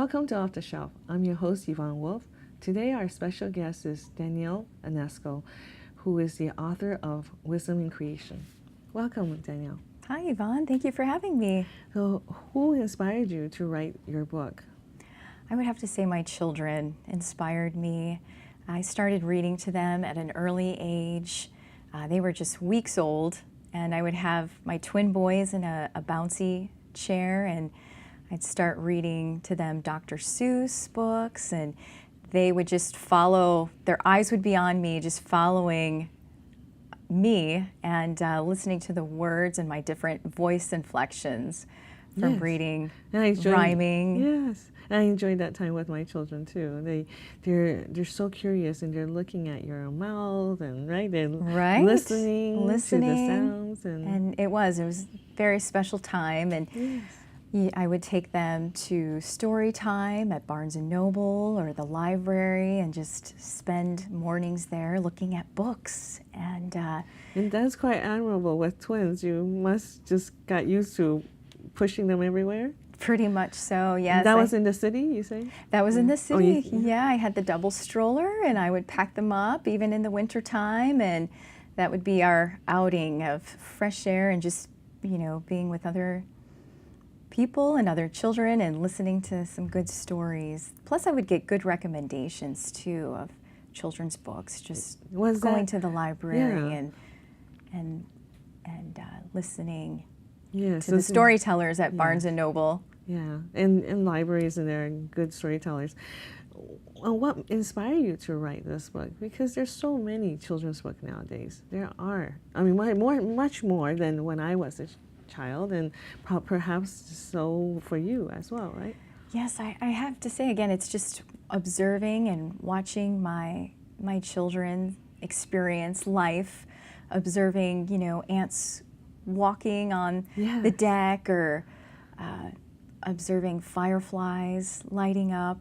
Welcome to Off the Shelf. I'm your host, Yvonne Wolf. Today, our special guest is Danielle Aneszko, who is the author of Wisdom in Creation. Welcome, Danielle. Hi, Yvonne. Thank you for having me. So, who inspired you to write your book? I would have to say my children inspired me. I started reading to them at an early age. They were just weeks old, and I would have my twin boys in a bouncy chair, and I'd start reading to them Dr. Seuss books, and they would just follow, their eyes would be on me, just following me and listening to the words and my different voice inflections from reading, rhyming. Yes, I enjoyed that time with my children too. They're so curious, and they're looking at your mouth and they're listening to the sounds, and it was a very special time. And I would take them to story time at Barnes & Noble or the library and just spend mornings there looking at books. And that's quite admirable with twins. You must just got used to pushing them everywhere? Pretty much so, yes. That was in the city, you say? That was in the city, yeah. I had the double stroller, and I would pack them up even in the winter time, and that would be our outing of fresh air and just, being with other people and other children and listening to some good stories. Plus, I would get good recommendations, too, of children's books, just going to the library and listening to the storytellers at Barnes & Noble. Yeah, and libraries, and they're good storytellers. What inspired you to write this book? Because there's so many children's books nowadays. There are. I mean, much more than when I was a child, and perhaps so for you as well, right? Yes, I have to say again, it's just observing and watching my children experience life, observing, ants walking on the deck, or observing fireflies lighting up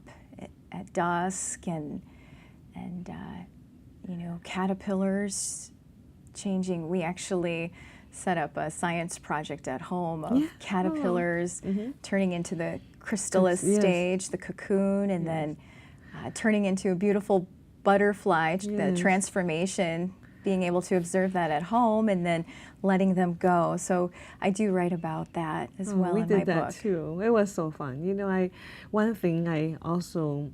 at dusk, and caterpillars changing. We actually set up a science project at home of caterpillars turning into the chrysalis stage, the cocoon, and then turning into a beautiful butterfly, the transformation, being able to observe that at home and then letting them go. So I do write about that as well in my book. We did that too. It was so fun. One thing I also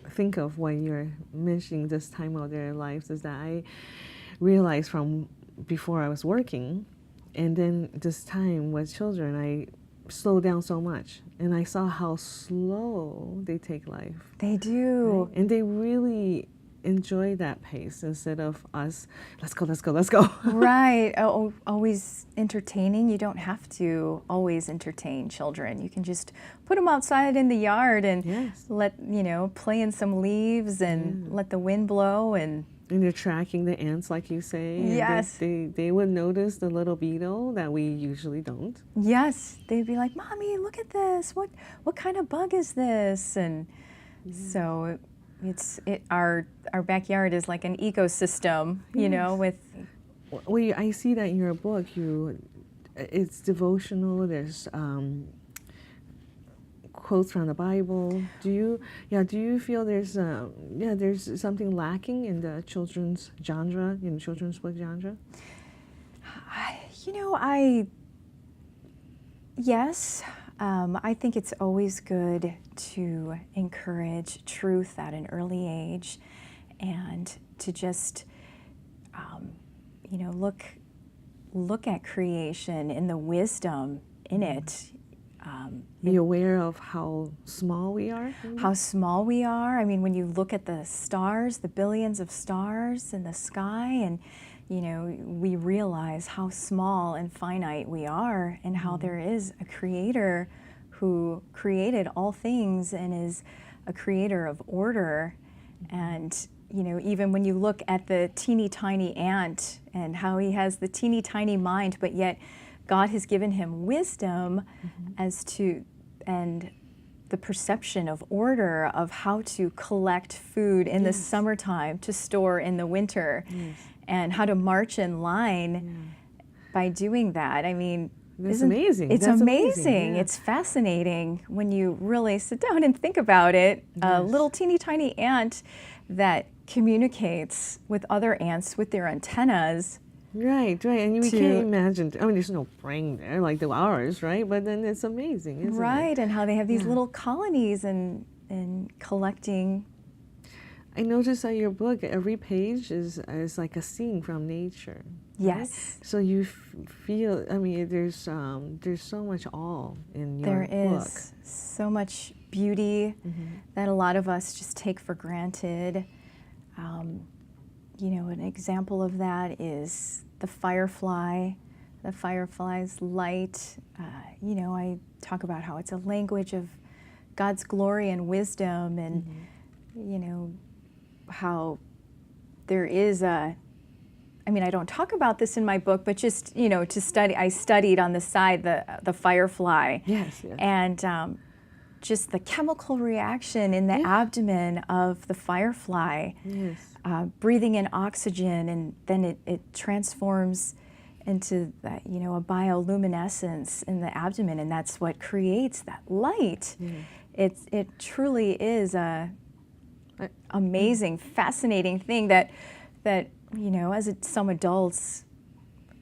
think of when you're mentioning this time of their lives is that I realized from before I was working, and then this time with children, I slowed down so much, and I saw how slow they take life. They do. Right? And they really enjoy that pace instead of us, let's go. Right. Always entertaining. You don't have to always entertain children. You can just put them outside in the yard and let, play in some leaves and let the wind blow, and they're tracking the ants, like you say. Yes. They would notice the little beetle that we usually don't. Yes. They'd be like, Mommy, look at this. What kind of bug is this? And so our backyard is like an ecosystem, with. Well, I see that in your book. It's devotional. There's quotes from the Bible. Do you feel there's something lacking in the children's genre, in the children's book genre? Yes. I think it's always good to encourage truth at an early age, and to just, look at creation and the wisdom in it. Be aware of how small we are. How small we are. I mean, when you look at the stars, the billions of stars in the sky, and we realize how small and finite we are, and how there is a creator who created all things and is a creator of order. And even when you look at the teeny tiny ant and how he has the teeny tiny mind, but yet God has given him wisdom as to, and the perception of order, of how to collect food in the summertime to store in the winter, and how to march in line by doing that. I mean, That's amazing. It's That's amazing. Yeah. It's fascinating when you really sit down and think about it. A Yes. little teeny tiny ant that communicates with other ants with their antennas. Right, right. And we To- can't imagine, I mean, there's no brain there like the ours, right? But then it's amazing, isn't it? Right, and how they have these Yeah. little colonies and collecting. I noticed that your book, every page is like a scene from nature. right? Yes, So you feel, I mean, there's so much awe in your there book. is so much beauty that a lot of us just take for granted. You know, an example of that is the firefly, the firefly's light. You know, I talk about how it's a language of God's glory and wisdom, and you know, how there is a, I mean, I don't talk about this in my book, but just, you know, I studied on the side the firefly. Yes, yes. And just the chemical reaction in the abdomen of the firefly, Yes. breathing in oxygen, and then it transforms into that, you know, a bioluminescence in the abdomen, and that's what creates that light. It truly is a amazing, fascinating thing that you know, as some adults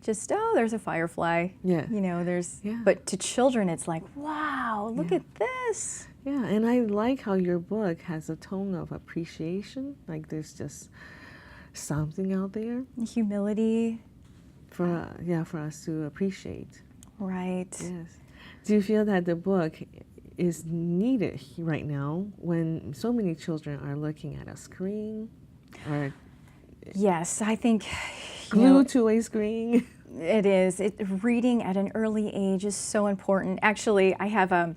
just, oh, there's a firefly. Yeah. You know, but to children it's like, wow, look at this. Yeah, and I like how your book has a tone of appreciation. Like there's just something out there Humility. for us to appreciate. Right. Yes. Do you feel that the book is needed right now when so many children are looking at a screen or Yes, I think glued to a screen? it is. Reading at an early age is so important. Actually, I have a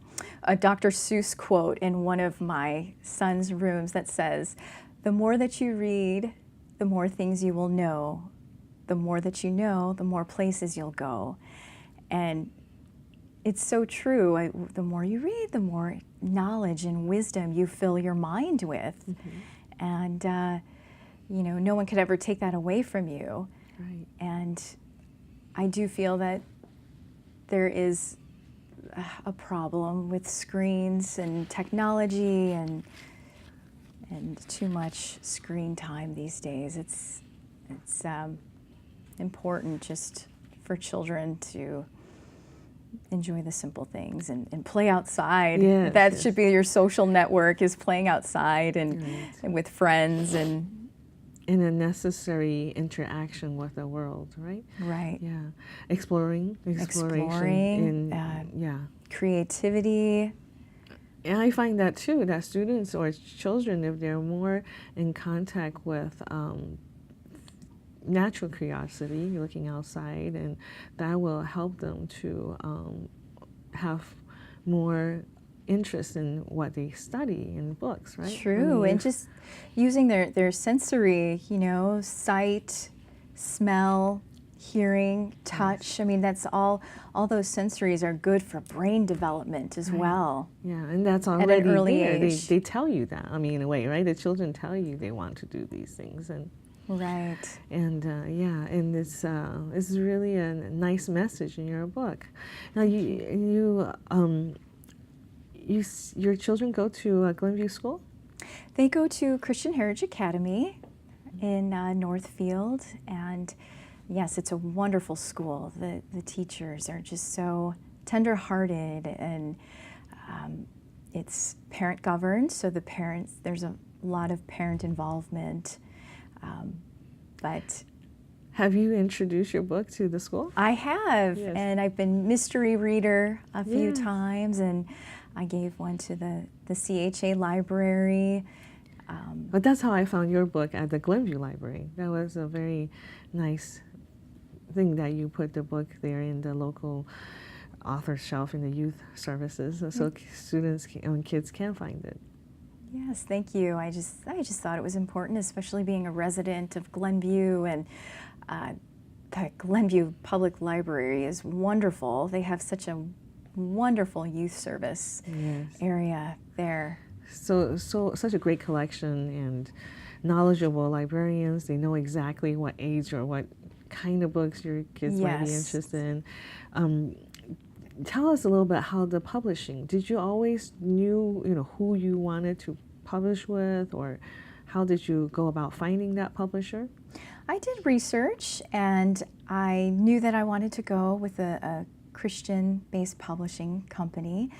Dr. Seuss quote in one of my son's rooms that says, "The more that you read, the more things you will know. The more that you know, the more places you'll go." And it's so true. The more you read, the more knowledge and wisdom you fill your mind with. And you know, no one could ever take that away from you. Right. And I do feel that there is a problem with screens and technology and too much screen time these days. It's important just for children to enjoy the simple things and play outside. Yes, That yes. should be your social network, is playing outside and with friends and In a necessary interaction with the world, right? right. Yeah. Exploration Exploring, in creativity. And I find that too, that students or children, if they're more in contact with natural curiosity, looking outside, and that will help them to have more interest in what they study in books, right? True, and just using their sensory, you know, sight, smell, hearing, touch. I mean, that's all those sensories are good for brain development as well. Yeah, and that's already early there. age. They tell you that. I mean, in a way, right? The children tell you they want to do these things, and Right. and and it's really a nice message in your book. Now, your children go to Glenview School? They go to Christian Heritage Academy in Northfield, and yes, it's a wonderful school. The teachers are just so tender-hearted, and it's parent-governed, so there's a lot of parent involvement. But Have you introduced your book to the school? I have, Yes. and I've been mystery reader a few Yes. times, and I gave one to the CHA library. But that's how I found your book at the Glenview Library. That was a very nice thing that you put the book there in the local author shelf in the youth services, so students and kids can find it. Yes, thank you. I just thought it was important, especially being a resident of Glenview, and the Glenview Public Library is wonderful. They have such a wonderful youth service area there. So such a great collection and knowledgeable librarians. They know exactly what age or what kind of books your kids might be Yes. interested in. tell us a little bit how the publishing. Did you always knew who you wanted to publish with, or how did you go about finding that publisher? I did research, and I knew that I wanted to go with a Christian-based publishing company.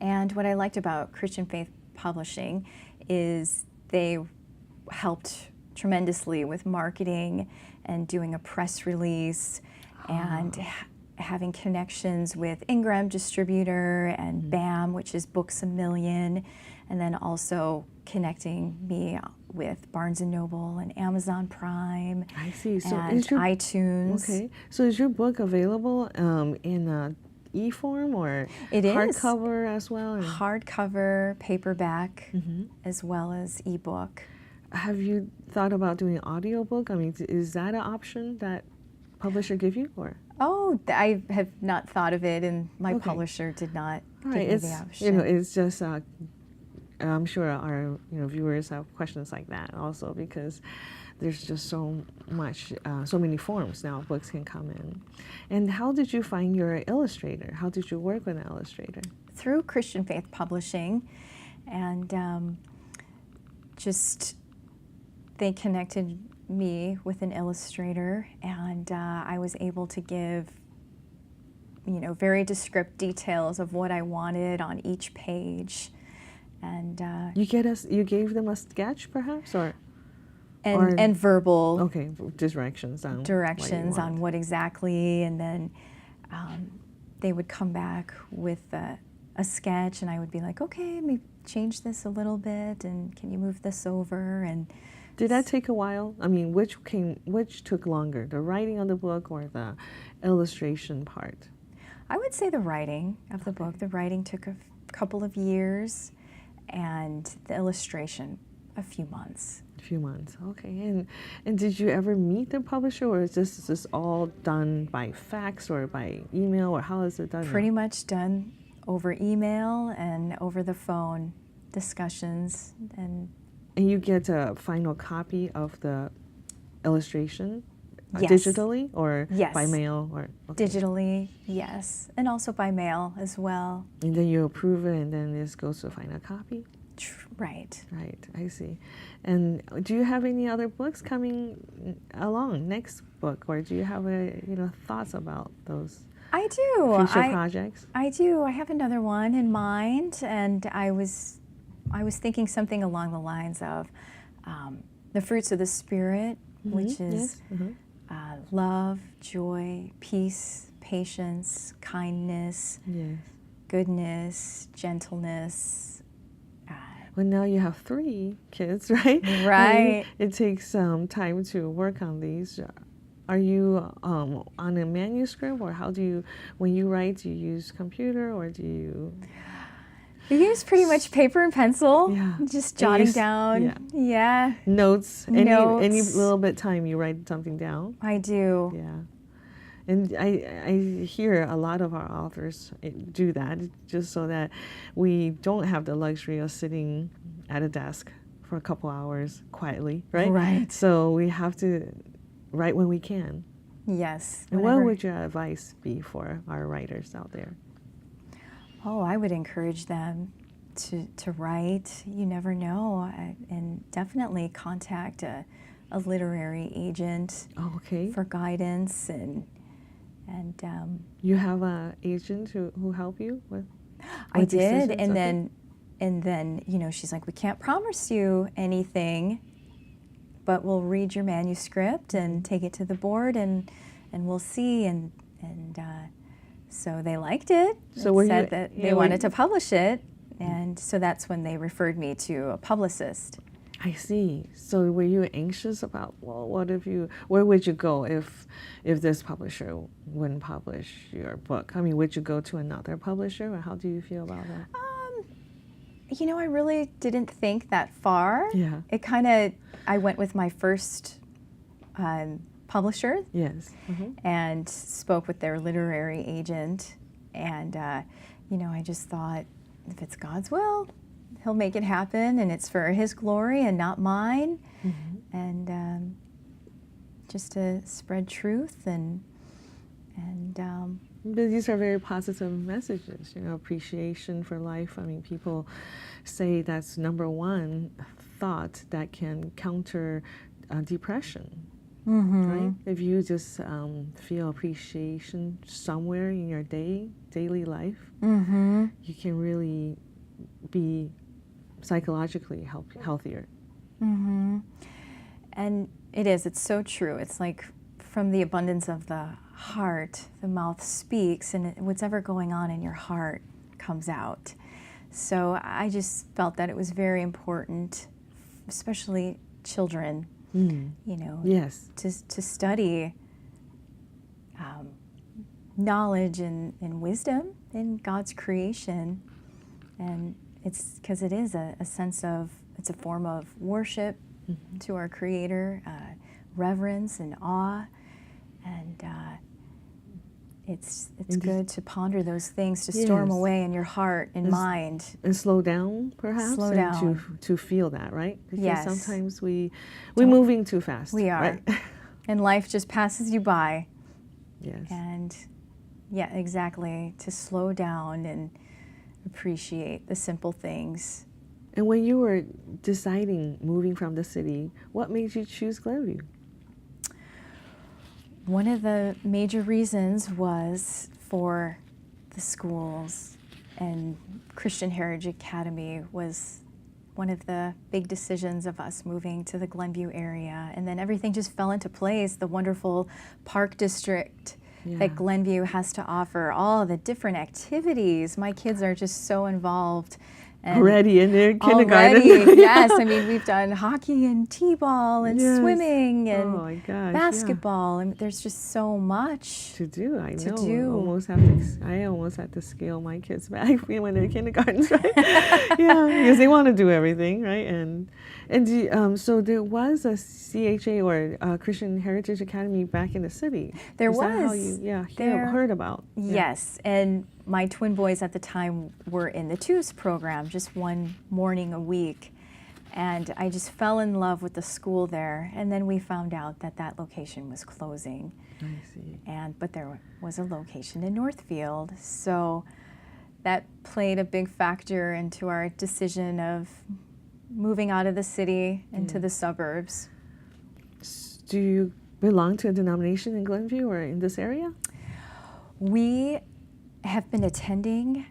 And what I liked about Christian Faith Publishing is they helped tremendously with marketing and doing a press release and having connections with Ingram Distributor and BAM, which is Books A Million, and then also connecting me with Barnes & Noble and Amazon Prime. I see. So and iTunes. Okay. So is your book available in e-form or It is. hardcover as well? Hardcover, paperback, as well as ebook. Have you thought about doing audiobook? I mean, is that an option that publisher give you, or? Oh, I have not thought of it, and my publisher did not give me the option. It's just I'm sure our viewers have questions like that also, because there's just so much, so many forms now books can come in. And how did you find your illustrator? How did you work with an illustrator? Through Christian Faith Publishing, and just they connected me with an illustrator, and I was able to give very descriptive details of what I wanted on each page. And you gave them a sketch, perhaps, or verbal directions on what exactly, and then they would come back with a sketch, and I would be like, okay, maybe change this a little bit, and can you move this over? And did that take a while? I mean, which took longer, the writing on the book or the illustration part? I would say the writing of the book. The writing took a couple of years, and the illustration a few months. A few months, okay. And did you ever meet the publisher, or is this all done by fax or by email, or how is it done? Pretty much done over email and over the phone discussions. And you get a final copy of the illustration yes. digitally, or yes. by mail, or digitally, yes, and also by mail as well. And then you approve it, and then this goes to a final copy. Right. Right. I see. And do you have any other books coming along? Next book, or do you have thoughts about those? I do. Future projects. I do. I have another one in mind, and I was thinking something along the lines of the fruits of the Spirit, which is love, joy, peace, patience, kindness, goodness, gentleness. Well, now you have 3 kids, right? Right. It takes some time to work on these. Are you on a manuscript, or how do you, when you write, do you use computer, or do you? We use pretty much paper and pencil, just jotting down. Yeah. Notes. Any little bit time you write something down? I do. Yeah. And I hear a lot of our authors do that, just so that we don't have the luxury of sitting at a desk for a couple hours quietly, right? Right. So we have to write when we can. Yes. And what would your advice be for our writers out there? Oh, I would encourage them to write. You never know, and definitely contact a literary agent for guidance and you have an agent who help you with I did, and then she's like, we can't promise you anything, but we'll read your manuscript and take it to the board, and we'll see, and so they liked it. So said that they wanted to publish it, and so that's when they referred me to a publicist. I see. So were you anxious about, where would you go if this publisher wouldn't publish your book? I mean, would you go to another publisher, or how do you feel about that? I really didn't think that far. Yeah. I went with my first publisher. Yes. And spoke with their literary agent, and I just thought, if it's God's will, He'll make it happen, and it's for His glory and not mine, and just to spread truth and But these are very positive messages, you know, appreciation for life. I mean, people say that's number one thought that can counter depression, right? If you just feel appreciation somewhere in your daily life, you can really be psychologically healthier. And it's so true. It's like from the abundance of the heart, the mouth speaks, and whatever going on in your heart comes out. So I just felt that it was very important, especially children, you know, Yes. to study knowledge and wisdom in God's creation. And it's because it is a sense of, it's a form of worship to our Creator, reverence and awe, and it's good to ponder those things, to store them away in your heart and mind. And slow down, perhaps? Slow and down. To feel that, right? Because Yes. sometimes we're moving too fast. We are. Right? And life just passes you by. Yes. And yeah, exactly, to slow down and appreciate the simple things. And when you were deciding moving from the city, what made you choose Glenview? One of the major reasons was for the schools, and Christian Heritage Academy was one of the big decisions of us moving to the Glenview area. And then everything just fell into place, the wonderful park district that Glenview has to offer, all the different activities. My kids are just so involved. And already in their kindergarten. Yes. I mean, we've done hockey and t-ball and swimming and oh my gosh, basketball. And there's just so much to do. I know. I almost had to scale my kids back when they're kindergartens, right? Because they want to do everything, right? So there was a CHA or Christian Heritage Academy back in the city. There Is was. That how you heard about? Yes, and my twin boys at the time were in the TWOS program, just one morning a week. And I just fell in love with the school there. And then we found out that that location was closing. I see. But there was a location in Northfield. So that played a big factor into our decision of moving out of the city into the suburbs. Do you belong to a denomination in Glenview or in this area? We have been attending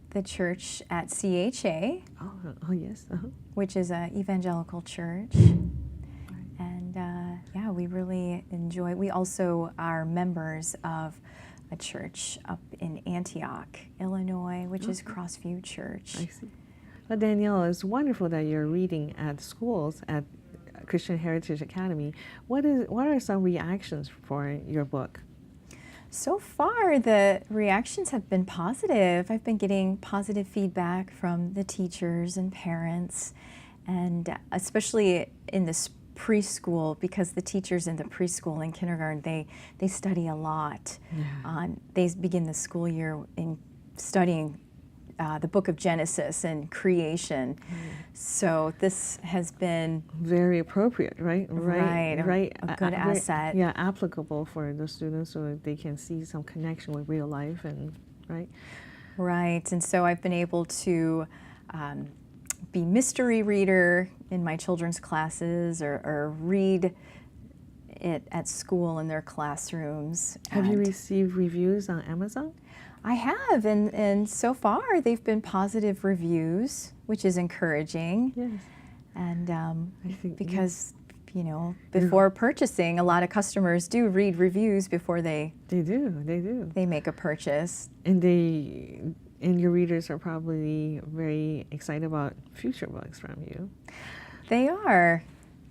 the church at CHA, oh yes, which is an evangelical church. And we really enjoy. We also are members of a church up in Antioch, Illinois, which is Crossview Church. I see. Well, Danielle, it's wonderful that you're reading at schools at Christian Heritage Academy. What are some reactions for your book? So far, the reactions have been positive. I've been getting positive feedback from the teachers and parents, and especially in this preschool, because the teachers in the preschool and kindergarten, they study a lot. They begin the school year in studying the book of Genesis and creation. So this has been very appropriate, right? Right. A good asset. Applicable for the students so that they can see some connection with real life and Right. And so I've been able to be mystery reader in my children's classes or read it at school in their classrooms. Have you received reviews on Amazon? I have, and so far they've been positive reviews, which is encouraging. Yes. And I think because, before purchasing, a lot of customers do read reviews before they make a purchase. And your readers are probably very excited about future books from you. They are,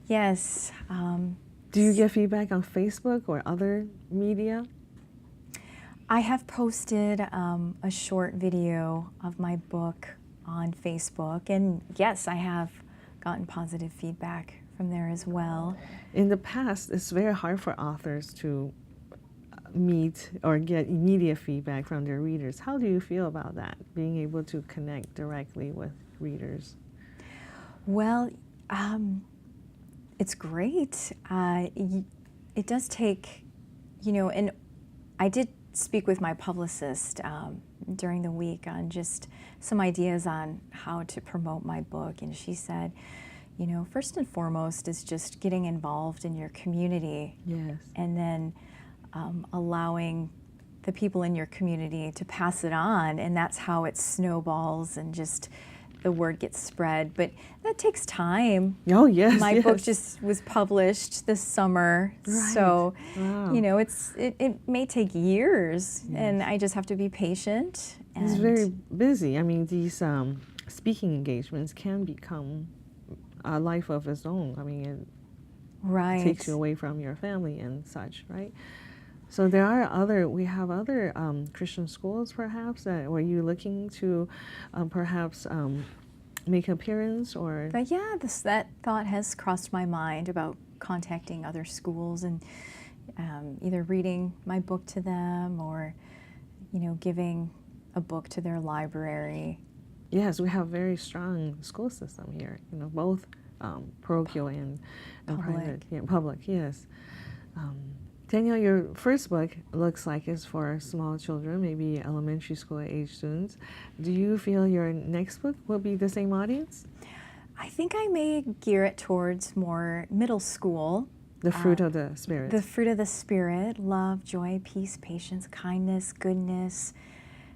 yes. Do you get feedback on Facebook or other media? I have posted a short video of my book on Facebook, and yes, I have gotten positive feedback from there as well. In the past, it's very hard for authors to meet or get immediate feedback from their readers. How do you feel about that, being able to connect directly with readers? Well, it's great. It does take And I did speak with my publicist during the week on just some ideas on how to promote my book, and she said, first and foremost is just getting involved in your community. Yes. And then allowing the people in your community to pass it on, and that's how it snowballs and just the word gets spread. But that takes time. Oh, yes. My yes. book just was published this summer, Right. so Wow. it may take years, Yes. and I just have to be patient. It's And very busy. I mean, these speaking engagements can become a life of its own. I mean, it right. takes you away from your family and such, right? So we have other Christian schools perhaps were you looking to perhaps make an appearance or? But yeah, that thought has crossed my mind about contacting other schools and either reading my book to them or, giving a book to their library. Yes, we have a very strong school system here, both parochial and Public. private. Yeah, public, yes. Danielle, your first book looks like it's for small children, maybe elementary school age students. Do you feel your next book will be the same audience? I think I may gear it towards more middle school. The fruit of the Spirit. The fruit of the Spirit: love, joy, peace, patience, kindness, goodness,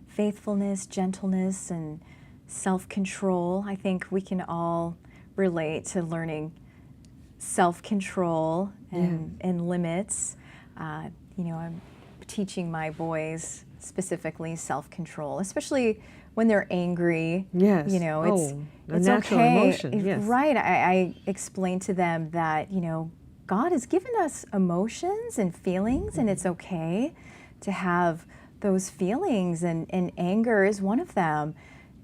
faithfulness, gentleness, and self-control. I think we can all relate to learning self-control and limits. I'm teaching my boys specifically self-control, especially when they're angry. Yes. It's a it's natural okay. emotion. Yes. Right. I explain to them that God has given us emotions and feelings, and it's okay to have those feelings, and anger is one of them.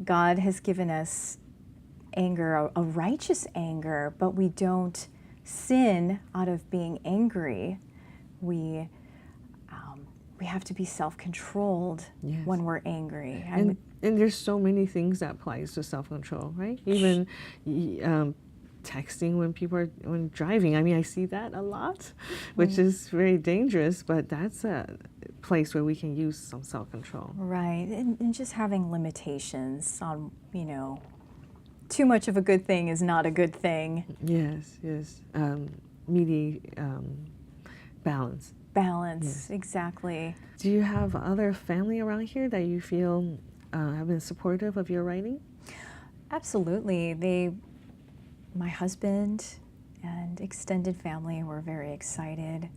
God has given us anger, a righteous anger, but we don't sin out of being angry. We have to be self-controlled Yes. when we're angry. And there's so many things that applies to self-control, right? Even texting when driving. I mean, I see that a lot, which is very dangerous, but that's a place where we can use some self-control. Right, and just having limitations on, too much of a good thing is not a good thing. Yes. Balance. Balance, Yes. exactly. Do you have other family around here that you feel have been supportive of your writing? Absolutely. My husband and extended family were very excited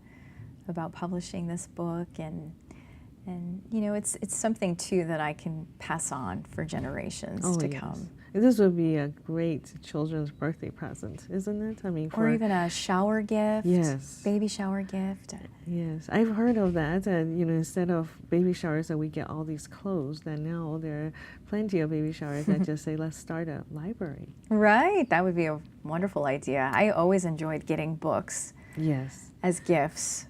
about publishing this book, and it's something too that I can pass on for generations to come. This would be a great children's birthday present, isn't it? I mean, or even a shower gift. Yes. Baby shower gift. Yes, I've heard of that. Instead of baby showers that we get all these clothes, then now there are plenty of baby showers that just say, let's start a library. Right, that would be a wonderful idea. I always enjoyed getting books Yes. as gifts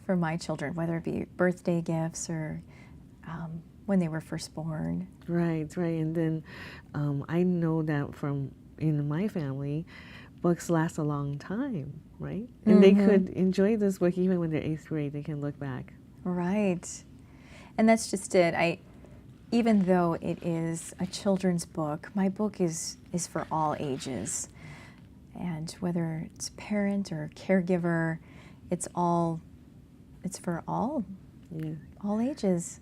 for my children, whether it be birthday gifts or when they were first born. Right. And then I know that in my family, books last a long time, right? And they could enjoy this book even when they're 8th grade. They can look back. Right. And that's just it. Even though it is a children's book, my book is for all ages. And whether it's parent or caregiver, it's for all ages.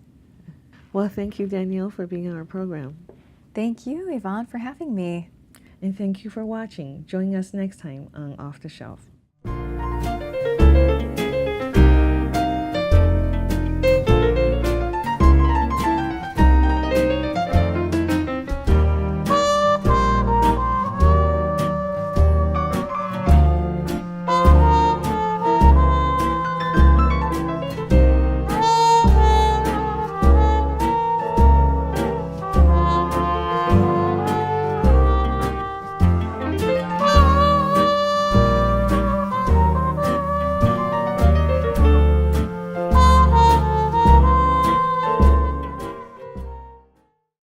Well, thank you, Danielle, for being on our program. Thank you, Yvonne, for having me. And thank you for watching. Join us next time on Off the Shelf.